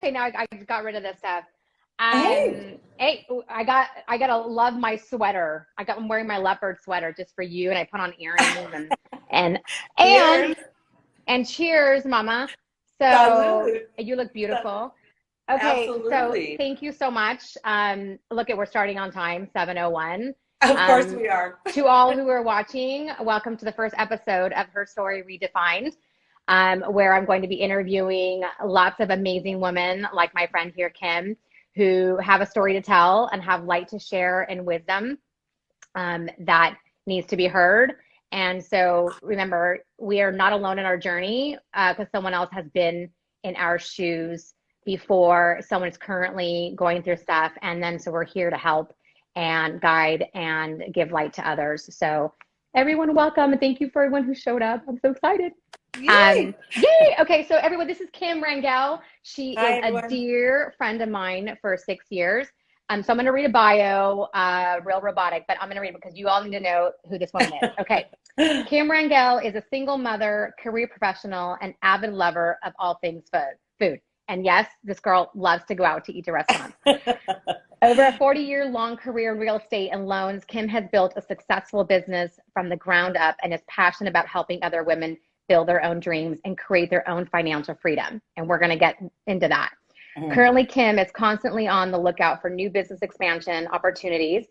Okay, now I got rid of this stuff. Hey, Hey, I gotta love my sweater. I'm wearing my leopard sweater just for you, and I put on earrings and and cheers. and cheers, Mama. So Salud. you look beautiful. Okay, so Absolutely. thank you so much. Look at we're starting on time, 7:01. Of course Um, we are. to all who are watching, welcome to the first episode of Her Story Redefined, where I'm going to be interviewing lots of amazing women like my friend here, Kim, who have a story to tell and have light to share and wisdom that needs to be heard. And so remember, we are not alone in our journey because someone else has been in our shoes before. Someone's currently going through stuff. And then so we're here to help and guide and give light to others. So everyone, welcome. And thank you for everyone who showed up. I'm so excited. Yay. Yay. Okay, so everyone, this is Kim Rangell. She Hi, is a everyone. dear friend of mine for 6 years. So I'm going to read a bio, real robotic, but I'm going to read it because you all need to know who this woman is. Okay. Kim Rangell is a single mother, career professional, and avid lover of all things food. And yes, this girl loves to go out to eat to restaurants. Over a 40-year-long career in real estate and loans, Kim has built a successful business from the ground up and is passionate about helping other women build their own dreams and create their own financial freedom. And we're going to get into that. Currently, Kim is constantly on the lookout for new business expansion opportunities.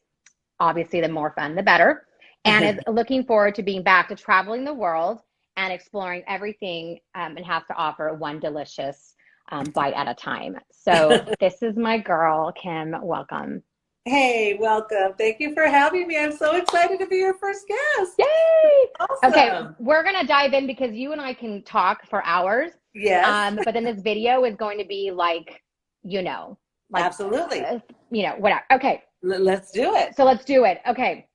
Obviously, the more fun, the better. And is looking forward to being back to traveling the world and exploring everything it has to offer, one delicious bite at a time. So this is my girl, Kim. Welcome. Hey, welcome. Thank you for having me. I'm so excited to be your first guest. Yay! Okay, Awesome. we're going to dive in because you and I can talk for hours. Yes, But then this video is going to be like, you know, like, absolutely. whatever. Okay, Let's do it. so let's do it. Okay,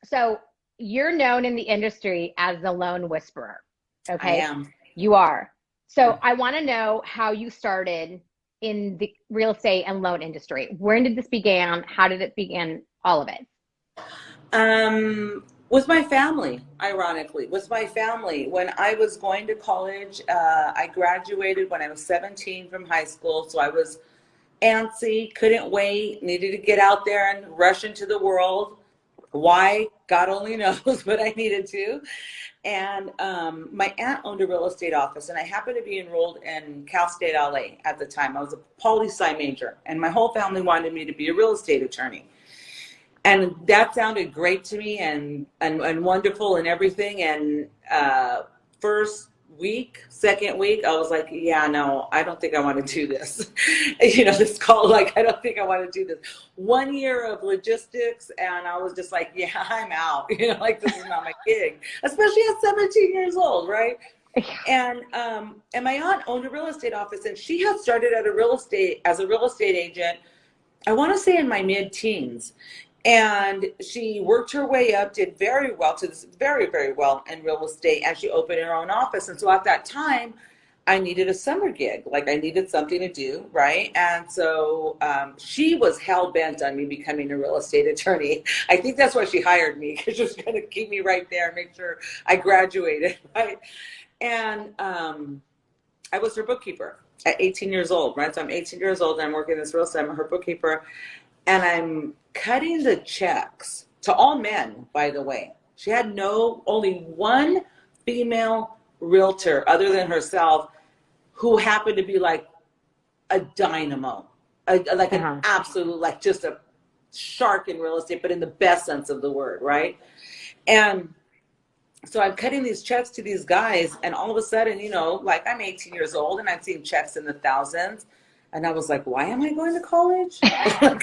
so you're known in the industry as the lone whisperer. I Okay, am. you are. So I want to know how you started in the real estate and loan industry. When did this begin? How did it begin? All of it. Was my family, ironically, was my family. When I was going to college, I graduated when I was 17 from high school. So I was antsy, couldn't wait, needed to get out there and rush into the world. Why? God only knows, but I needed to. And my aunt owned a real estate office, and I happened to be enrolled in Cal State LA at the time. I was a poli-sci major, and my whole family wanted me to be a real estate attorney. And that sounded great to me and wonderful and everything. And first week, second week, I was like, yeah, no, I don't think I want to do this. It's called like, I don't think I want to do this. 1 year of logistics, and I was just like, yeah, I'm out. Like this is not my gig, especially at 17 years old, right? And my aunt owned a real estate office, and she had started as a real estate agent, I want to say in my mid-teens. And she worked her way up, did very well, to this very, very well in real estate, and she opened her own office. And so at that time, I needed a summer gig. Like I needed something to do, right? And so she was hell-bent on me becoming a real estate attorney. I think that's why she hired me, because she was going to keep me right there and make sure I graduated, right? And I was her bookkeeper at 18 years old, right? So I'm 18 years old, and I'm working this real estate. I'm her bookkeeper. And I'm cutting the checks to all men, by the way. She had only one female realtor other than herself who happened to be like a dynamo, like an absolute, like just a shark in real estate, but in the best sense of the word, right? And so I'm cutting these checks to these guys, and all of a sudden, like I'm 18 years old and I'm seeing checks in the thousands. And I was like, why am I going to college? And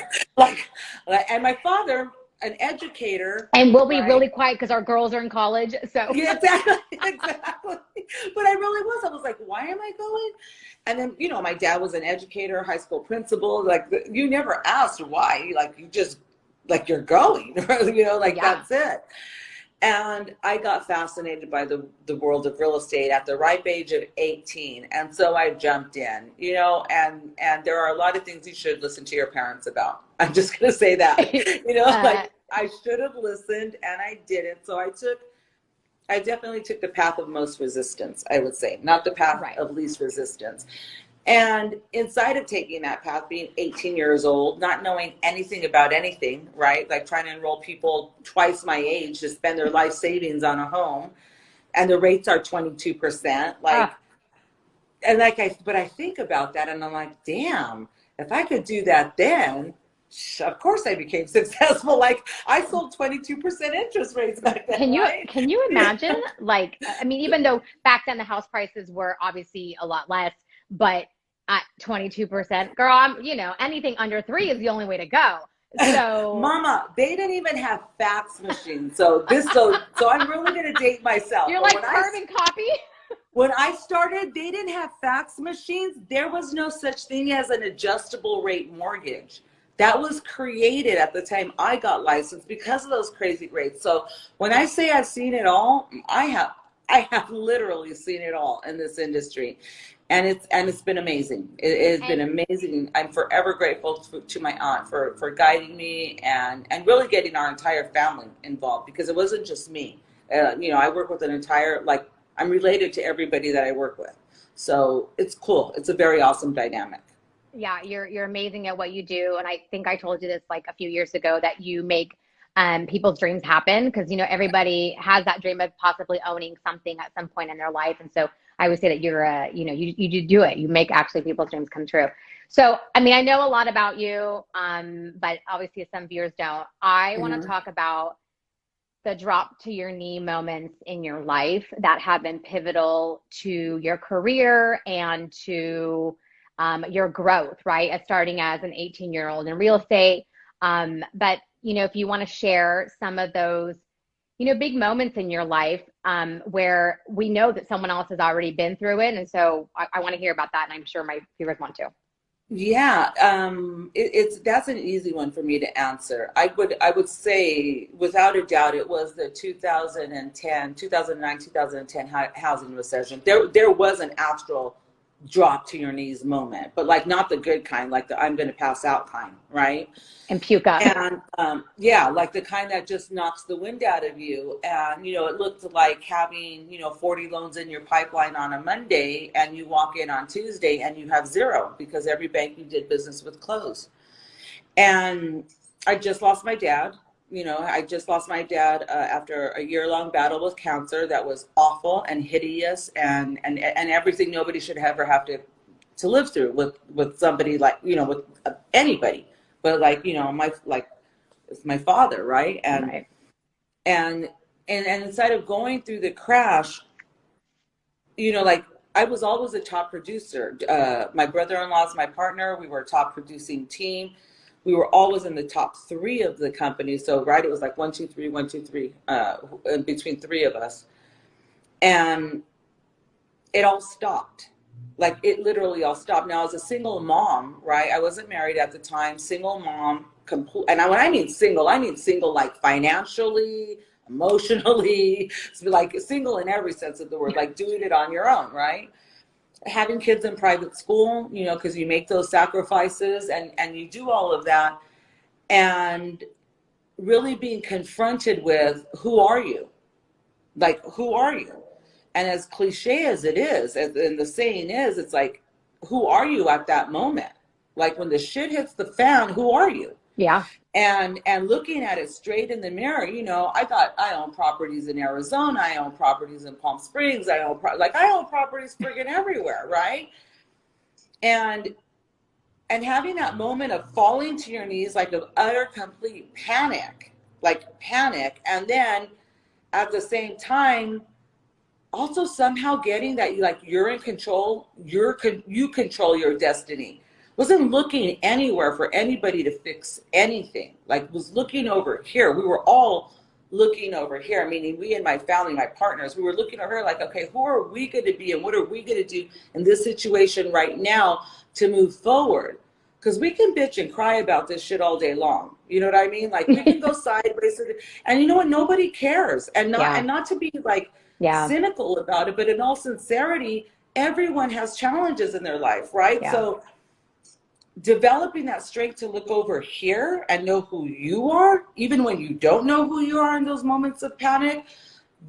my father, an educator. And we'll be right? really quiet because our girls are in college. So Yeah, exactly. But I really was. I was like, why am I going? And then, my dad was an educator, high school principal. Like you never asked why. Like you just, like you're going, that's it. And I got fascinated by the world of real estate at the ripe age of 18. And so I jumped in, and there are a lot of things you should listen to your parents about. I'm just going to say that, like I should have listened and I didn't. So I definitely took the path of most resistance, I would say, not the path of least resistance. And inside of taking that path, being 18 years old, not knowing anything about anything, right? Like trying to enroll people twice my age to spend their life savings on a home, and the rates are 22%. Like, and like but I think about that and I'm like, damn, if I could do that then, of course I became successful. Like I sold 22% interest rates back then, right? Can you imagine? Like, I mean, even though back then the house prices were obviously a lot less, but at 22%, girl, anything under 3 is the only way to go. So Mama, they didn't even have fax machines. So I'm really gonna date myself. You're like carbon copy? When I started, they didn't have fax machines. There was no such thing as an adjustable rate mortgage. That was created at the time I got licensed because of those crazy rates. So when I say I've seen it all, I have literally seen it all in this industry. And it's been amazing. It has been amazing. I'm forever grateful to my aunt for guiding me and really getting our entire family involved, because it wasn't just me. I work with an entire, like, I'm related to everybody that I work with. So it's cool. It's a very awesome dynamic. Yeah, you're amazing at what you do. And I think I told you this like a few years ago, that you make people's dreams happen, because everybody has that dream of possibly owning something at some point in their life. And so I would say that you do it. You make actually people's dreams come true. So, I mean, I know a lot about you, but obviously some viewers don't. I want to talk about the drop to your knee moments in your life that have been pivotal to your career and to your growth, right? Starting as an 18-year-old in real estate. But, if you want to share some of those, big moments in your life where we know that someone else has already been through it. And so I want to hear about that. And I'm sure my viewers want to. Yeah, that's an easy one for me to answer. I would say without a doubt it was the 2009, 2010 housing recession. There was an actual drop to your knees moment, but like not the good kind, like the I'm going to pass out kind, right? And puke up. And yeah, like the kind that just knocks the wind out of you. And, it looked like having, 40 loans in your pipeline on a Monday, and you walk in on Tuesday and you have 0 because every bank you did business with closed. And I just lost my dad. After a year-long battle with cancer that was awful and hideous and everything nobody should ever have to live through with somebody like, with anybody. But it's my father, right? And right. and instead of going through the crash, I was always a top producer. My brother-in-law is my partner. We were a top producing team. We were always in the top 3 of the company. So, right, it was like 1, 2, 3, 1, 2, 3, between 3 of us. And it all stopped. Like, it literally all stopped. Now, as a single mom, right, I wasn't married at the time, single mom, and when I mean single like financially, emotionally, like single in every sense of the word, like doing it on your own, right? Having kids in private school, because you make those sacrifices and you do all of that, and really being confronted with who are you? Like, who are you? And as cliche as it is, and the saying is, it's like, who are you at that moment? Like when the shit hits the fan, who are you? Yeah. And looking at it straight in the mirror, I thought I own properties in Arizona, I own properties in Palm Springs, I own properties friggin' everywhere, right? And having that moment of falling to your knees, like of utter complete panic, and then at the same time, also somehow getting that you're in control, you control your destiny. Wasn't looking anywhere for anybody to fix anything. Was looking over here. We were all looking over here, meaning we and my family, my partners, we were looking over here like, okay, who are we going to be and what are we going to do in this situation right now to move forward? Because we can bitch and cry about this shit all day long. You know what I mean? Like we can go sideways, and you know what? Nobody cares. And not to be cynical about it, but in all sincerity, everyone has challenges in their life, right? Yeah. So developing that strength to look over here and know who you are, even when you don't know who you are in those moments of panic,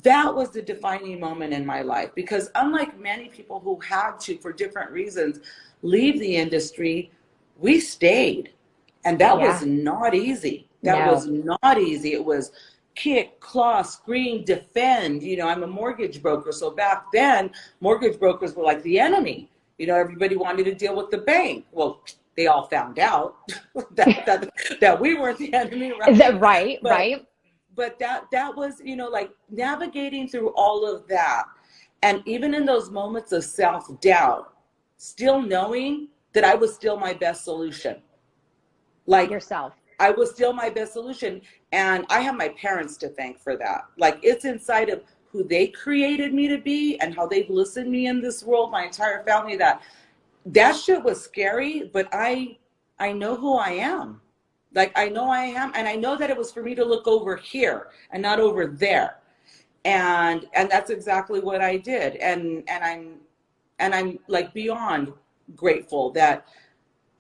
That was the defining moment in my life, because unlike many people who had to, for different reasons, leave the industry, we stayed. And that was not easy. That was not easy. It was kick, claw, scream, defend. You know, I'm a mortgage broker. So back then, mortgage brokers were like the enemy. You know, everybody wanted to deal with the bank. Well, they all found out that we weren't the enemy, right? Is that right? But, right. But that was, you know, like navigating through all of that. And even in those moments of self-doubt, still knowing that I was still my best solution. Like Yourself. I was still my best solution. And I have my parents to thank for that. Like it's inside of who they created me to be and how they've listened me in this world, my entire family, that shit was scary, but I know who I am. Like I know I am, and I know that it was for me to look over here and not over there. And that's exactly what I did. And I'm like beyond grateful that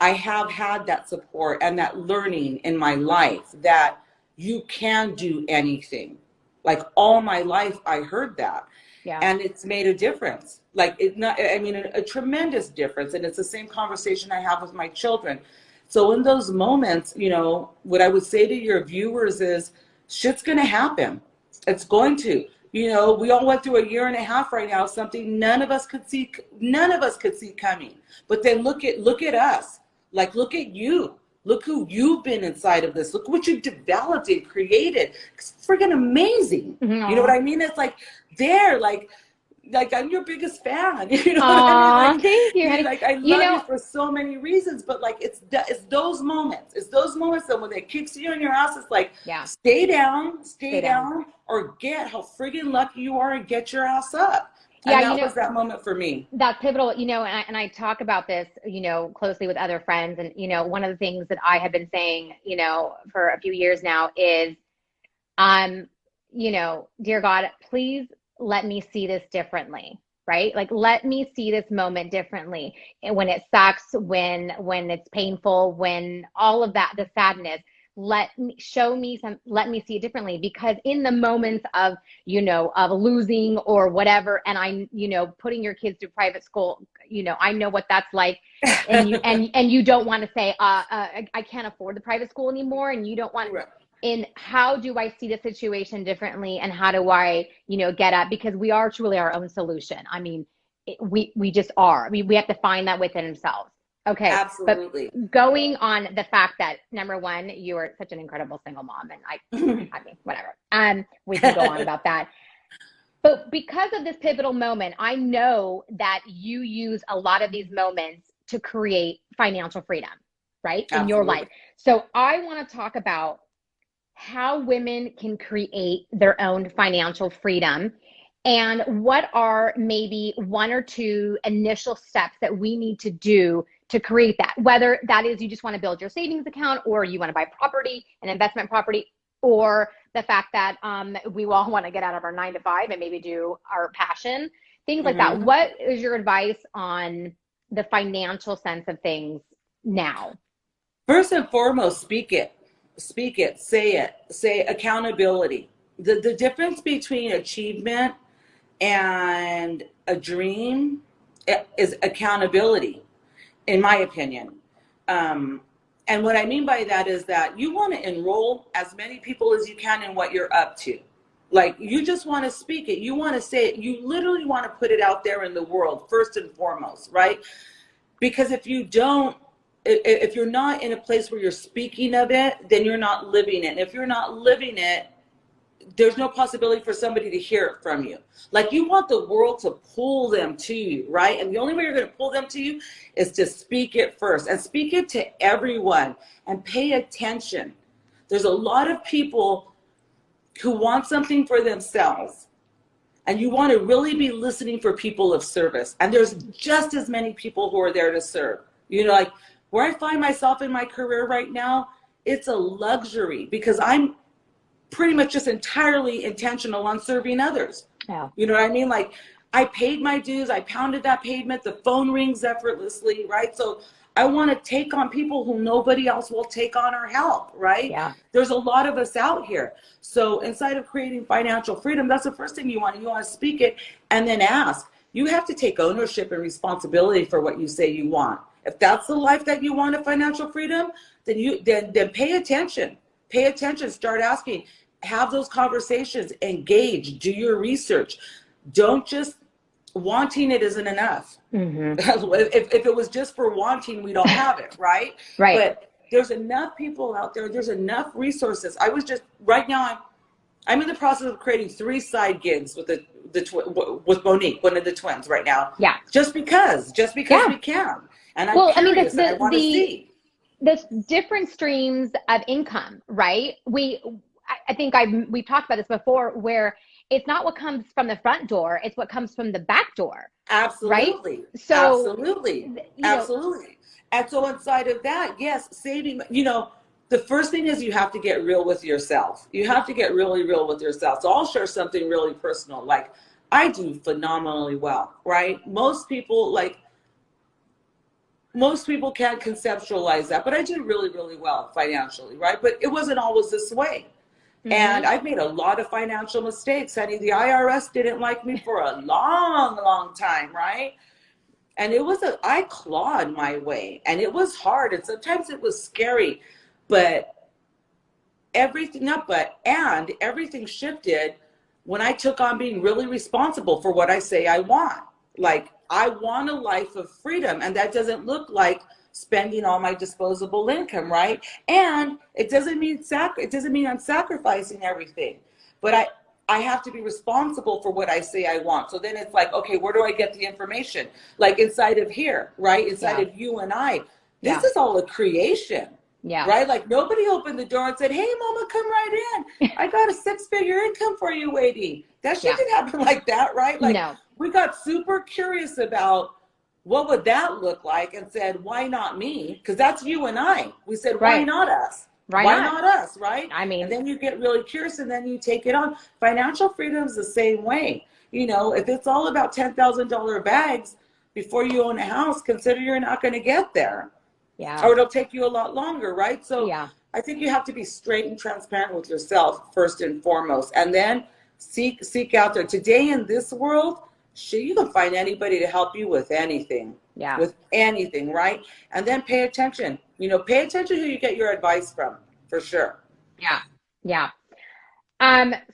I have had that support and that learning in my life that you can do anything. Like all my life I heard that. Yeah. And it's made a difference. Like a tremendous difference. And it's the same conversation I have with my children. So in those moments, you know, what I would say to your viewers is shit's going to happen. It's going to, you know, we all went through a year and a half right now, something none of us could see coming. But then look at us. Like, look at you. Look who you've been inside of this. Look what you've developed and created. It's freaking amazing. Mm-hmm. You know what I mean? It's like like I'm your biggest fan. You know what I mean? Like, thank you. Like I love you for so many reasons, but like it's those moments. It's those moments that when it kicks you in your ass, it's like stay down, or get how friggin' lucky you are and get your ass up. And that was that moment for me. That's pivotal, you know, and I talk about this, you know, closely with other friends. And, you know, one of the things that I have been saying, you know, for a few years now is, you know, dear God, please let me see this differently, right? Like, let me see this moment differently. And when it sucks, when it's painful, when all of that, the sadness, let me see it differently, because in the moments of, you know, of losing or whatever, and you know, putting your kids through private school, you know, I know what that's like, and you and you don't want to say, I can't afford the private school anymore, and you don't want in how do I see the situation differently, and how do I, you know, get up, because we are truly our own solution. I mean, we just are. I mean, we have to find that within ourselves. Okay. Absolutely. But going on the fact that, number one, you are such an incredible single mom, and I mean, whatever. We can go on about that. But because of this pivotal moment, I know that you use a lot of these moments to create financial freedom, right? In your life. So I want to talk about how women can create their own financial freedom, and what are maybe one or two initial steps that we need to do to create that, whether that is you just want to build your savings account, or you want to buy property, an investment property, or the fact that we all want to get out of our 9-to-5 and maybe do our passion, things like that. What is your advice on the financial sense of things now? First and foremost, speak it, say accountability. The difference between achievement and a dream is accountability, in my opinion. And what I mean by that is that you want to enroll as many people as you can in what you're up to. Like, you just want to speak it. You want to say it. You literally want to put it out there in the world, first and foremost, right? Because if you don't, if you're not in a place where you're speaking of it, then you're not living it. And if you're not living it, there's no possibility for somebody to hear it from you. Like, you want the world to pull them to you, right? And the only way you're going to pull them to you is to speak it first, and speak it to everyone, and pay attention. There's a lot of people who want something for themselves, and you want to really be listening for people of service. And there's just as many people who are there to serve. You know, like where I find myself in my career right now, it's a luxury, because I'm pretty much just entirely intentional on serving others. Yeah. You know what I mean? Like, I paid my dues, I pounded that pavement, the phone rings effortlessly, right? So I want to take on people who nobody else will take on or help, right? Yeah. There's a lot of us out here. So inside of creating financial freedom, that's the first thing you want. You want to speak it and then ask. You have to take ownership and responsibility for what you say you want. If that's the life that you want of financial freedom, then pay attention. Pay attention, start asking, have those conversations, engage, do your research. Don't just, wanting it isn't enough. Mm-hmm. If it was just for wanting, we don't have it, right? Right. But there's enough people out there, there's enough resources. Right now, I'm in the process of creating 3 side gigs with with Monique, one of the twins right now. Yeah. Just because we can. And I'm curious, and I want to see. There's different streams of income, right? I think we've talked about this before, where it's not what comes from the front door, it's what comes from the back door. Absolutely. Right? So, absolutely. Absolutely. And so inside of that, yes, saving, the first thing is you have to get real with yourself. You have to get really real with yourself. So I'll share something really personal. Like, I do phenomenally well, right? Most people can't conceptualize that, but I do really, really well financially, right? But it wasn't always this way. Mm-hmm. And I've made a lot of financial mistakes, honey. The IRS didn't like me for a long, long time, right? And I clawed my way, and it was hard, and sometimes it was scary, but everything shifted when I took on being really responsible for what I say I want. Like, I want a life of freedom, and that doesn't look like spending all my disposable income, right? And it doesn't mean I'm sacrificing everything, but I have to be responsible for what I say I want. So then it's like, okay, where do I get the information? Like inside of here, right? Inside of you and I. This is all a creation. Yeah. Right? Like, nobody opened the door and said, hey, mama, come right in. I got a 6-figure income for you waiting. That shit didn't happen like that, right? Like, we got super curious about what would that look like and said, why not me? Because that's you and I. We said, why not us? Why not us, right? I mean, and then you get really curious and then you take it on. Financial freedom is the same way. If it's all about $10,000 bags before you own a house, consider you're not going to get there. Yeah. Or it'll take you a lot longer, right? So I think you have to be straight and transparent with yourself first and foremost, and then seek out there. Today in this world, you can find anybody to help you with anything. Yeah. With anything, right? And then pay attention. Pay attention who you get your advice from, for sure. Yeah. Yeah.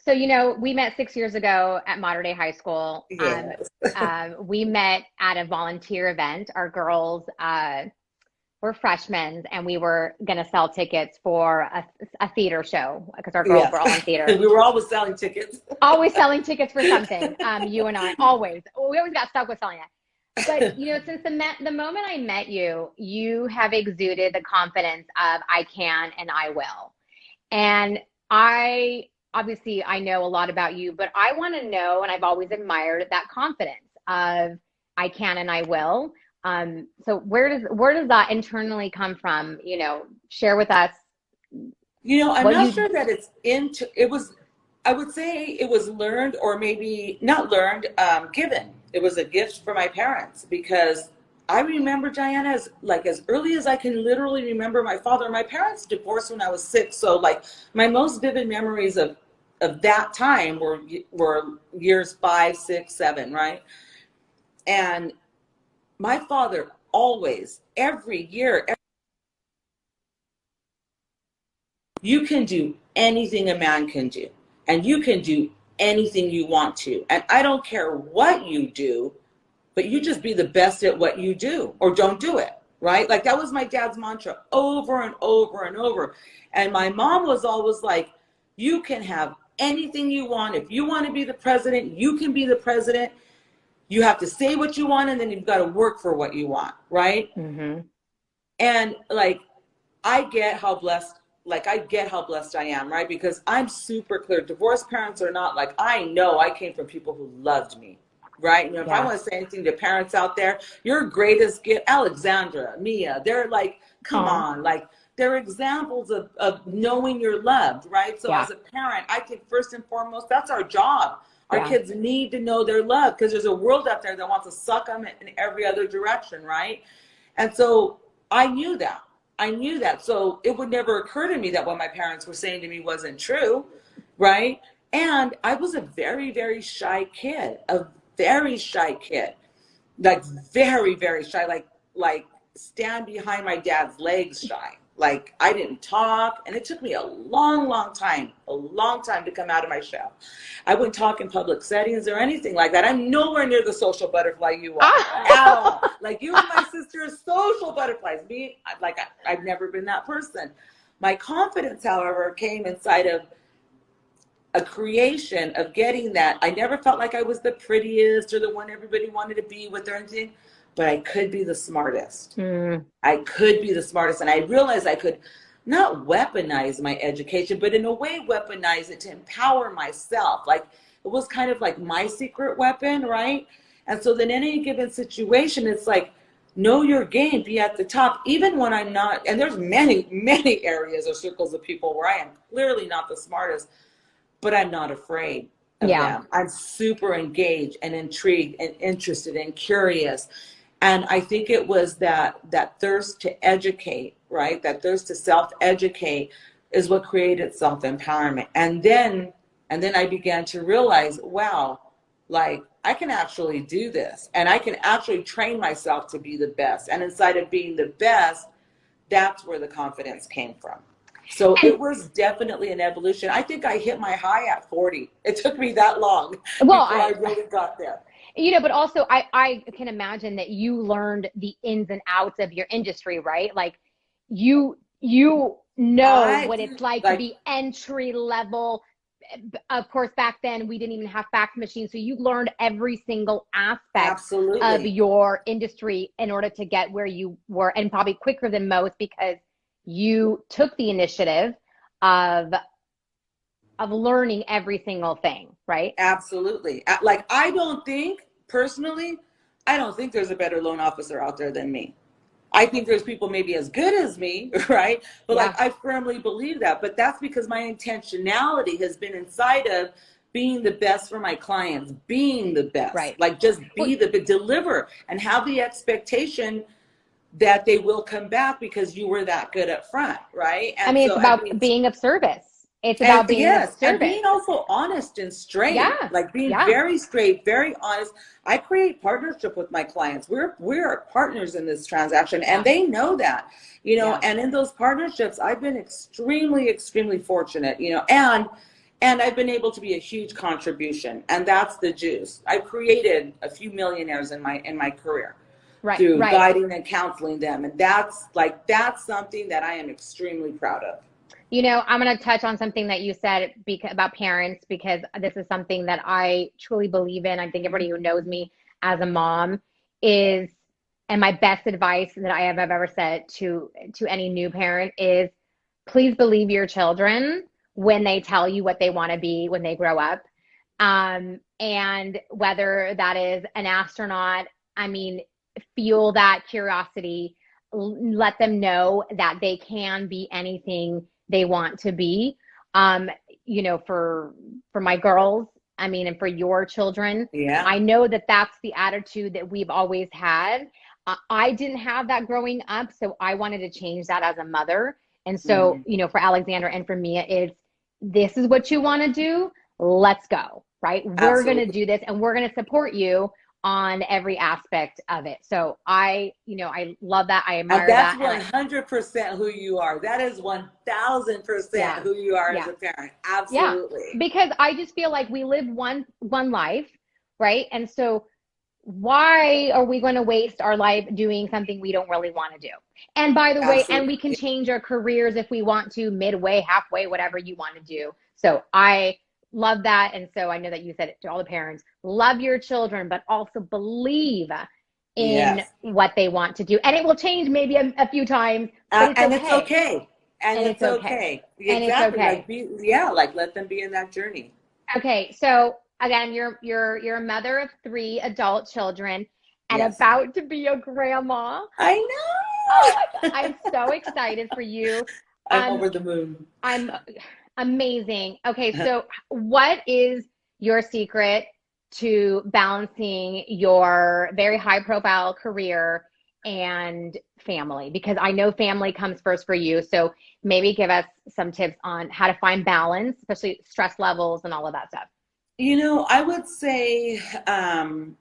So, we met 6 years ago at Modern Day High School. Yes. We met at a volunteer event. Our girls were freshmen, and we were going to sell tickets for a theater show because our girls were all in theater. We were always selling tickets. Always selling tickets for something. You and I, always. We always got stuck with selling it. But, since the moment I met you, you have exuded the confidence of I can and I will. And obviously I know a lot about you, but I want to know, and I've always admired that confidence of I can and I will. So where does that internally come from? Share with us. I'm not sure that I would say it was learned, or maybe not learned, given. It was a gift from my parents, because I remember, Diana, as early as I can literally remember my father. My parents divorced when I was 6. So my most vivid memories of that time were years 5, 6, 7, right? And my father always, every year, you can do anything a man can do, and you can do anything you want to. And I don't care what you do, but you just be the best at what you do, or don't do it, right? Like, that was my dad's mantra over and over and over. And my mom was always like, you can have anything you want. If you want to be the president, you can be the president. You have to say what you want, and then you've got to work for what you want, right? Mm-hmm. And I get how blessed I am, right? Because I'm super clear. Divorced parents are not I know I came from people who loved me, right? If I want to say anything to parents out there, your greatest gift, Alexandra, Mia, they're come on, they're examples of knowing you're loved, right? So as a parent, I think first and foremost, that's our job. Our kids need to know they're loved, because there's a world out there that wants to suck them in every other direction, right? And so I knew that. I knew that. So it would never occur to me that what my parents were saying to me wasn't true, right? And I was a very, very shy kid, a very shy kid, like very, very shy, like stand behind my dad's legs shy. Like I didn't talk, and it took me a long, long time to come out of my shell. I wouldn't talk in public settings or anything like that. I'm nowhere near the social butterfly you are at all. Like you and my sister are social butterflies. Me, like I've never been that person. My confidence, however, came inside of a creation of getting that. I never felt like I was the prettiest or the one everybody wanted to be with or anything, but I could be the smartest. I could be the smartest. And I realized I could not weaponize my education, but in a way weaponize it to empower myself. Like it was kind of like my secret weapon, right? And so then in any given situation, it's like, know your game, be at the top, even when I'm not. And there's many, many areas or circles of people where I am clearly not the smartest, but I'm not afraid of them. I'm super engaged and intrigued and interested and curious. And I think it was that thirst to educate, right? That thirst to self-educate is what created self-empowerment. And then I began to realize, wow, like I can actually do this, and I can actually train myself to be the best. And inside of being the best, that's where the confidence came from. So it was definitely an evolution. I think I hit my high at 40. It took me that long before I really got there. You know, but also I can imagine that you learned the ins and outs of your industry, right? Like you know what it's like to be entry level. Of course, back then we didn't even have fax machines. So you learned every single aspect of your industry in order to get where you were, and probably quicker than most because you took the initiative of learning every single thing, right? Absolutely. Like I don't think there's a better loan officer out there than me. I think there's people maybe as good as me, right? But like I firmly believe that. But that's because my intentionality has been inside of being the best for my clients, being the best. Right. Like just be deliver and have the expectation that they will come back because you were that good up front, right? And it's about being of service. It's about being of service. And being also honest and straight. Yeah. Like being very straight, very honest. I create partnership with my clients. We're partners in this transaction, and they know that, you know, and in those partnerships, I've been extremely, extremely fortunate, you know, and I've been able to be a huge contribution, and that's the juice. I've created a few millionaires in my career. Through guiding and counseling them. And that's something that I am extremely proud of. You know, I'm going to touch on something that you said about parents, because this is something that I truly believe in. I think everybody who knows me as a mom and my best advice that I have ever said to any new parent is, please believe your children when they tell you what they want to be when they grow up. And whether that is an astronaut, feel that curiosity, let them know that they can be anything they want to be. You know, for my girls, and for your children, I know that that's the attitude that we've always had. I didn't have that growing up, so I wanted to change that as a mother. And so, you know, for Alexander and for Mia, this is what you want to do. Let's go, right? We're going to do this, and we're going to support you on every aspect of it. So I love that. I admire that. And that's 100% who you are. That is 1000% who you are as a parent. Absolutely. Yeah. Because I just feel like we live one life, right? And so why are we going to waste our life doing something we don't really want to do? And by the way, and we can change our careers if we want to, midway, halfway, whatever you want to do. So I love that. And so I know that you said it to all the parents, love your children, but also believe in what they want to do. And it will change maybe a few times, but it's okay. And it's okay. Exactly. Like let them be in that journey. Okay. So again, you're a mother of 3 adult children and about to be a grandma. I know. Oh my God. I'm so excited for you. I'm over the moon. I'm amazing. Okay, so what is your secret to balancing your very high profile career and family? Because I know family comes first for you. So maybe give us some tips on how to find balance, especially stress levels and all of that stuff. I would say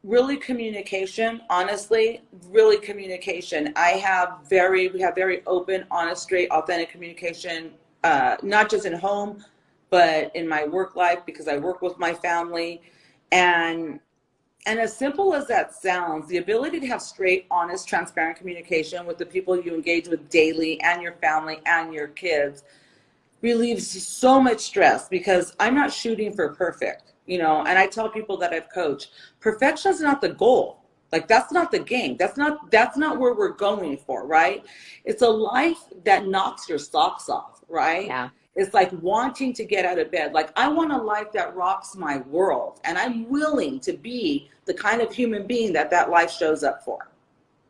really communication, honestly, really communication. We have very open, honest, straight, authentic communication, not just in home, but in my work life because I work with my family. And as simple as that sounds, the ability to have straight, honest, transparent communication with the people you engage with daily and your family and your kids relieves so much stress because I'm not shooting for perfect, and I tell people that I've coached, perfection is not the goal. Like that's not the game. That's not where we're going for, right? It's a life that knocks your socks off, right? Yeah. It's like wanting to get out of bed. Like I want a life that rocks my world, and I'm willing to be the kind of human being that life shows up for.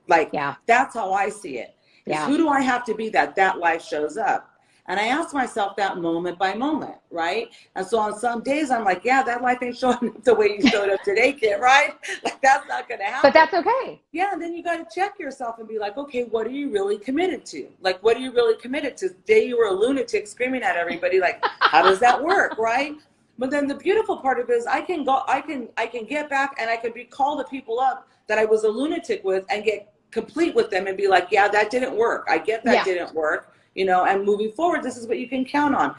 Like that's how I see it. Is who do I have to be that life shows up? And I ask myself that moment by moment, right? And so on some days I'm like, yeah, that life ain't showing up the way you showed up today, kid, right? Like that's not gonna happen. But that's okay. Yeah, and then you gotta check yourself and be like, okay, what are you really committed to? Like what are you really committed to? Today you were a lunatic screaming at everybody, like, how does that work, right? But then the beautiful part of it is I can get back and I can call the people up that I was a lunatic with and get complete with them and be like, yeah, that didn't work. I get that didn't work. And moving forward, this is what you can count on.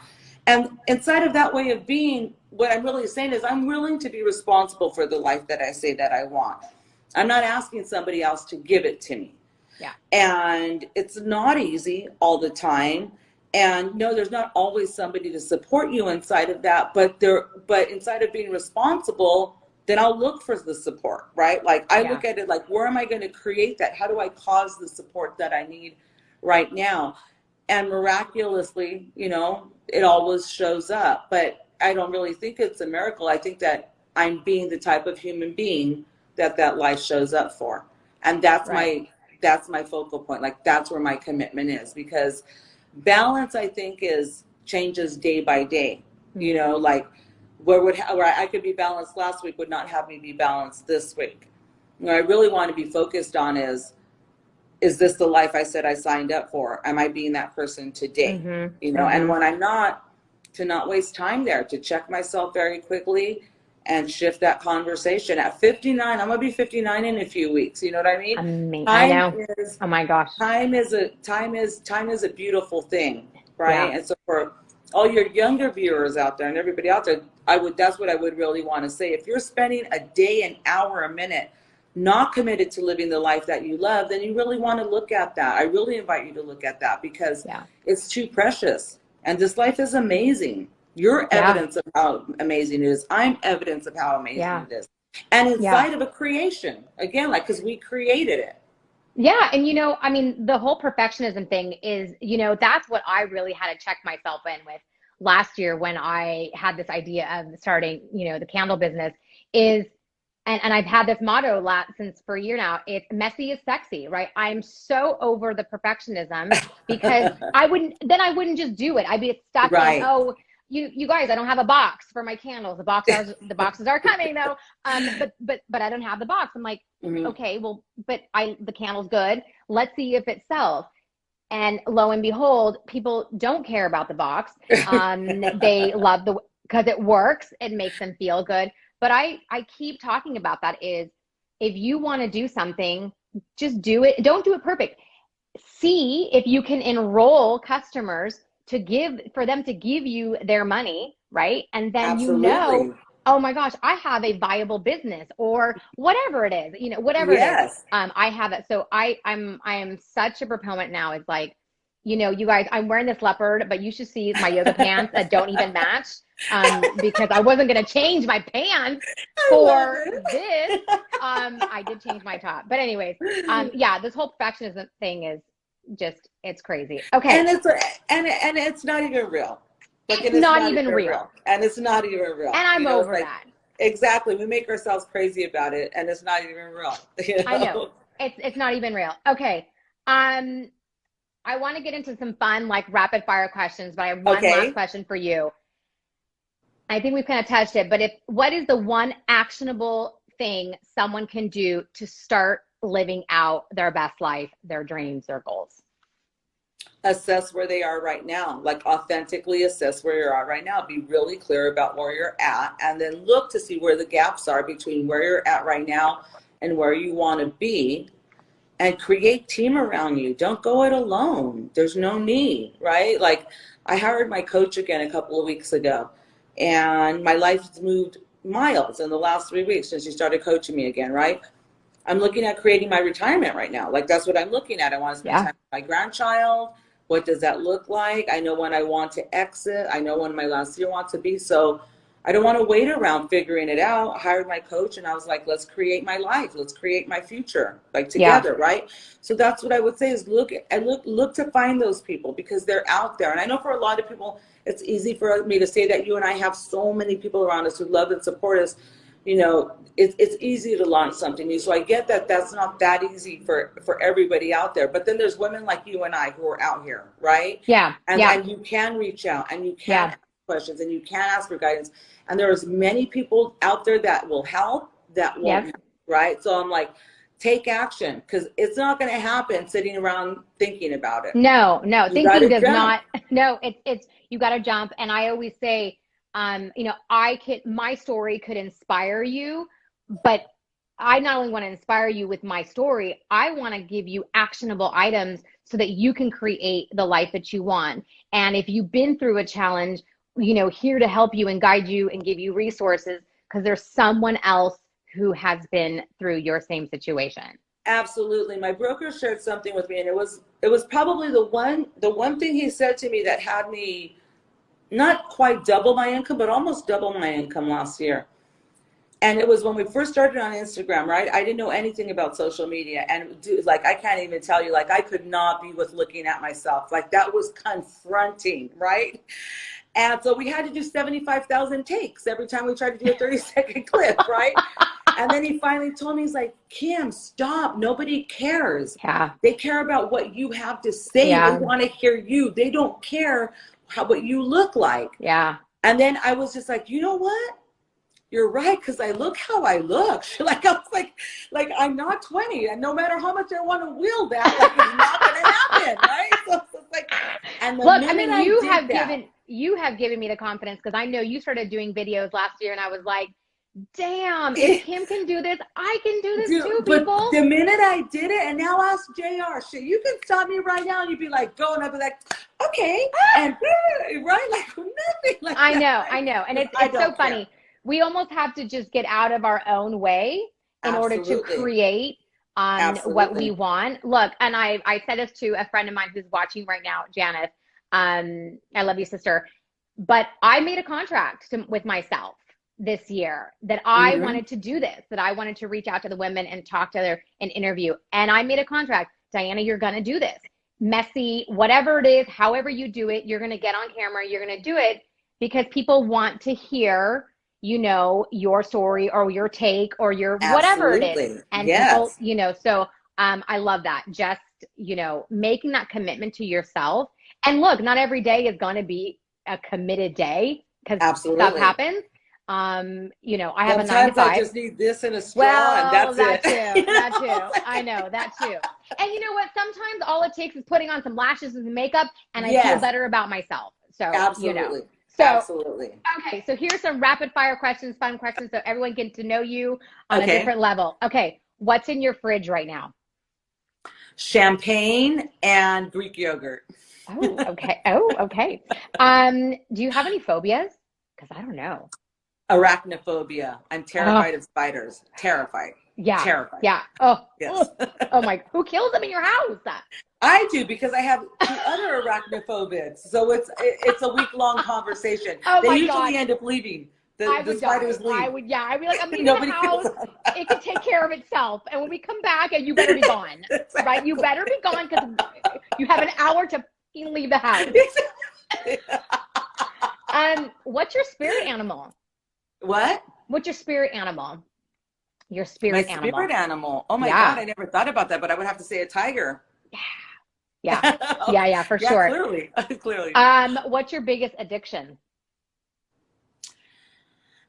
And inside of that way of being, what I'm really saying is I'm willing to be responsible for the life that I say that I want. I'm not asking somebody else to give it to me. Yeah. And it's not easy all the time. And no, there's not always somebody to support you inside of that, but inside of being responsible, then I'll look for the support, right? Like I look at it like, where am I going to create that? How do I cause the support that I need right now? And miraculously, it always shows up. But I don't really think it's a miracle. I think that I'm being the type of human being that life shows up for. And that's my focal point. Like that's where my commitment is, because balance, I think, changes day by day. Like where I could be balanced last week would not have me be balanced this week. What I really want to be focused on is this the life I said I signed up for? Am I being that person today? And when I'm not, to not waste time there, to check myself very quickly and shift that conversation. At 59, I'm gonna be 59 in a few weeks. You know what I mean? I know. Oh my gosh. Time is a beautiful thing, right? And so for all your younger viewers out there and everybody out there, that's what I would really want to say. If you're spending a day, an hour, a minute not committed to living the life that you love, then you really want to look at that. I really invite you to look at that because it's too precious. And this life is amazing. You're evidence of how amazing it is. I'm evidence of how amazing it is. And inside of a creation, again, like, because we created it. Yeah. And, I mean, the whole perfectionism thing is, that's what I really had to check myself in with last year when I had this idea of starting, the candle business is, and I've had this motto since for a year now, it's messy is sexy, right? I'm so over the perfectionism because I wouldn't just do it. I'd be stuck in, oh, you guys, I don't have a box for my candles. The boxes are coming though. But I don't have the box. I'm like, okay, well, but the candle's good. Let's see if it sells. And lo and behold, people don't care about the box. They love because it works. It makes them feel good. But I keep talking about that is if you want to do something, just do it. Don't do it perfect. See if you can enroll customers for them to give you their money, right? And then oh my gosh, I have a viable business or whatever it is, whatever it is. I have it. So I am such a proponent now. It's like, you guys, I'm wearing this leopard, but you should see my yoga pants that don't even match because I wasn't going to change my pants for this. I did change my top. But anyways, this whole perfectionism thing is just, it's crazy. Okay. And it's not even real. Like, it's not even real. And it's not even real. And I'm over that. Exactly. We make ourselves crazy about it and it's not even real. I know. It's not even real. Okay. I want to get into some fun, like rapid fire questions, but I have one last question for you. I think we've kind of touched it, but what is the one actionable thing someone can do to start living out their best life, their dreams, their goals? Assess where they are right now, like authentically assess where you're at right now. Be really clear about where you're at, and then look to see where the gaps are between where you're at right now and where you want to be, and create team around you. Don't go it alone. There's no need, right? Like, I hired my coach again a couple of weeks ago, and my life's moved miles in the last 3 weeks since she started coaching me again, right? I'm looking at creating my retirement right now. Like, that's what I'm looking at. I want to spend time with my grandchild. What does that look like? I know when I want to exit. I know when my last year wants to be. So I don't want to wait around figuring it out. I hired my coach and I was like, let's create my life. Let's create my future, like together, right? So that's what I would say is look to find those people, because they're out there. And I know for a lot of people, it's easy for me to say that you and I have so many people around us who love and support us. You know, it's easy to launch something new. So I get that that's not that easy for everybody out there. But then there's women like you and I who are out here, right? Yeah. And you can reach out and you can ask questions and you can ask for guidance. And there's many people out there that will help, that won't help, right? So I'm like, take action, because it's not going to happen sitting around thinking about it. No, thinking does not. No, it's you got to jump. And I always say, you know, my story could inspire you, but I not only want to inspire you with my story, I want to give you actionable items so that you can create the life that you want. And if you've been through a challenge, you know, here to help you and guide you and give you resources, because there's someone else who has been through your same situation. Absolutely. My broker shared something with me, and it was probably the one thing he said to me that had me not quite double my income, but almost double my income last year. And it was when we first started on Instagram, right? I didn't know anything about social media. And like, I can't even tell you, like, I could not be with looking at myself. Like, that was confronting, right? And so we had to do 75,000 takes every time we tried to do a 30-second clip, right? And then he finally told me, he's like, Kim, stop. Nobody cares. Yeah. They care about what you have to say. They want to hear you. They don't care what you look like. Yeah. And then I was just like, you know what? You're right, because I look how I look. Like, I was like I'm not 20, and no matter how much I want to will that, like, it's not going to happen, right? So it's like, and look, I mean, you have given me the confidence, because I know you started doing videos last year, and I was like, damn, if Kim can do this, I can do this too, people. But the minute I did it, and now ask JR, shit, you can stop me right now, and you'd be like, go, and I'd be like, okay, and right, like nothing like I that. know, and it's so funny. We almost have to just get out of our own way in order to create what we want. Look, and I said this to a friend of mine who's watching right now, Janice. I love you, sister. But I made a contract with myself this year that I wanted to do this, that I wanted to reach out to the women and talk to them and interview. And I made a contract. Diana, you're going to do this. Messy, whatever it is, however you do it, you're going to get on camera, you're going to do it, because people want to hear, you know, your story or your take or your whatever it is. And people, you know, so I love that. Just, you know, making that commitment to yourself. And look, not every day is going to be a committed day, because stuff happens. You know, I have a 9 to 5. I just need this and a straw, and that's that it. Too, that too. I know, that too. And you know what? Sometimes all it takes is putting on some lashes and makeup, and I feel better about myself. So, you know. So, absolutely. Okay, so here's some rapid fire questions, fun questions, so everyone gets to know you on a different level. Okay, what's in your fridge right now? Champagne and Greek yogurt. Oh, okay. Do you have any phobias? Because I don't know. Arachnophobia. I'm terrified of spiders. Terrified. Yeah. Terrified. Yeah. Oh. Yes. Oh my. Who kills them in your house? I do, because I have 2 other arachnophobics. So it's a week-long conversation. They usually end up leaving. The spiders leave. I'd be like, I'm leaving the house. It can take care of itself. And when we come back, and you better be gone. Right? You better be gone, because you have an hour to leave the house. What's your spirit animal? What? What's your spirit animal? Your spirit animal. My spirit animal. Oh my God, I never thought about that, but I would have to say a tiger. Yeah, for sure. Clearly. What's your biggest addiction?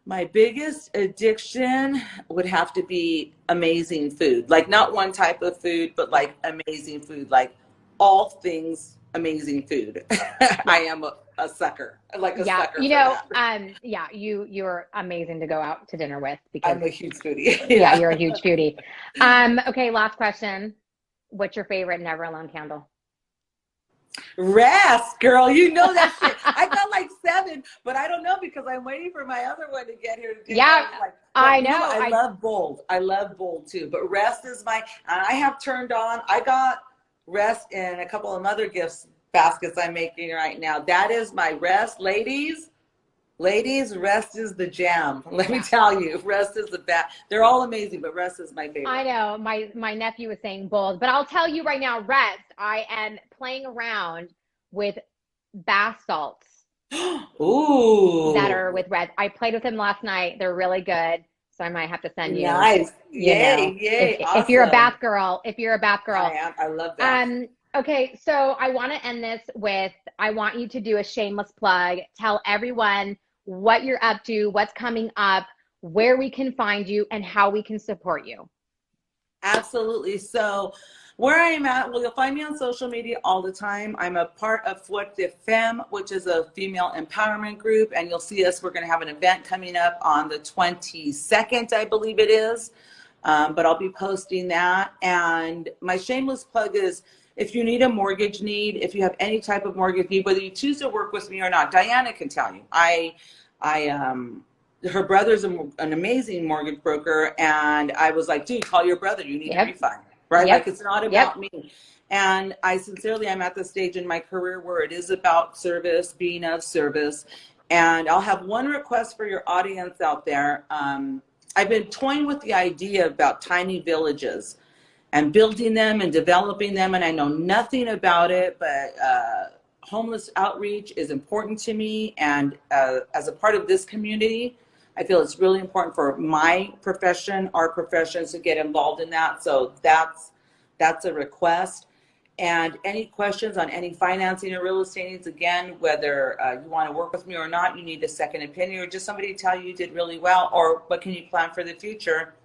My biggest addiction would have to be amazing food. Like not one type of food, but like amazing food, like all things amazing food. I am a sucker, like a Yeah, sucker for that. yeah, you're amazing to go out to dinner with because I'm a huge foodie. yeah, Yeah. you're a huge foodie. Okay, last question. What's your favorite Never Alone candle? Rest, girl. You know that shit. I got like 7, but I don't know because I'm waiting for my other one to get here to get Yeah, like, I but you know. know what? I love bold. I love bold too. But rest is I have turned on. I got rest and a couple of other gifts baskets I'm making right now. That is my rest. Ladies, rest is the jam. Let me tell you, rest is the best. They're all amazing, but rest is my favorite. I know. My nephew was saying bold, but I'll tell you right now, rest. I am playing around with bath salts Ooh, that are with red. I played with them last night. They're really good. So I might have to send you, nice. you know, Yay, awesome. if you're a bath girl, if you're a bath girl. I am. I love that. Okay, so I want to end this with, I want you to do a shameless plug. Tell everyone what you're up to, what's coming up, where we can find you, and how we can support you. Absolutely. So where I am at, well, you'll find me on social media all the time. I'm a part of Fuerte Femme, which is a female empowerment group. And you'll see us, we're going to have an event coming up on the 22nd, I believe it is. But I'll be posting that. And my shameless plug is, if you need a mortgage need, if you have any type of mortgage need, whether you choose to work with me or not, Diana can tell you. Her brother's an amazing mortgage broker, and I was like, dude, call your brother. You need a refund, right? Like it's not about me. And I sincerely, I'm at the stage in my career where it is about service, being of service. And I'll have one request for your audience out there. I've been toying with the idea about tiny villages and building them and developing them. And I know nothing about it, but homeless outreach is important to me. And as a part of this community, I feel it's really important for my profession, our professions, to get involved in that. So that's a request. And any questions on any financing or real estate needs, again, whether you want to work with me or not, you need a second opinion or just somebody to tell you did really well, or what can you plan for the future?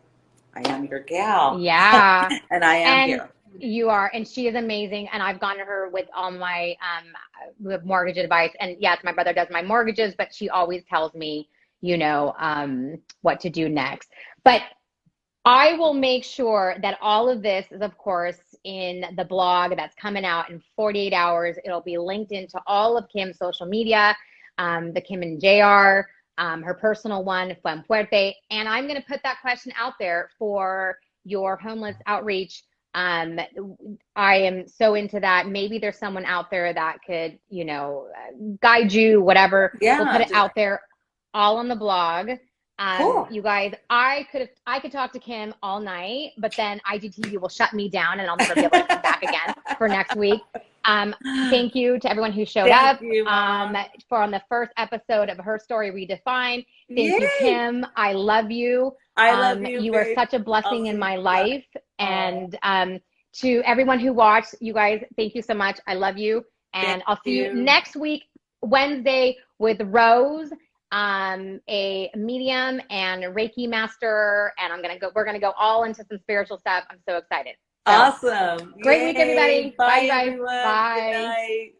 I am your gal. Yeah. And I am here. You are, and she is amazing. And I've gone to her with all my mortgage advice. And yes, my brother does my mortgages, but she always tells me, you know, what to do next. But I will make sure that all of this is, of course, in the blog that's coming out in 48 hours. It'll be linked into all of Kim's social media, the Kim and JR, her personal one, Femme Fuerte. And I'm going to put that question out there for your homeless outreach. I am so into that. Maybe there's someone out there that could, you know, guide you, whatever. Yeah, we'll put it out there all on the blog. Cool. You guys, I could talk to Kim all night, but then IGTV will shut me down and I'll never be able to come back again for next week. Thank you to everyone who showed up for on the first episode of Her Story Redefined. Thank you, Kim. I love you. I love you. You are such a blessing in my life. And to everyone who watched, you guys, thank you so much. I love you. And I'll see you next week, Wednesday, with Rose, a medium and a Reiki master. And we're gonna go all into some spiritual stuff. I'm so excited. So, awesome. Great week, everybody. Bye, Bye. everyone. Bye. Good night.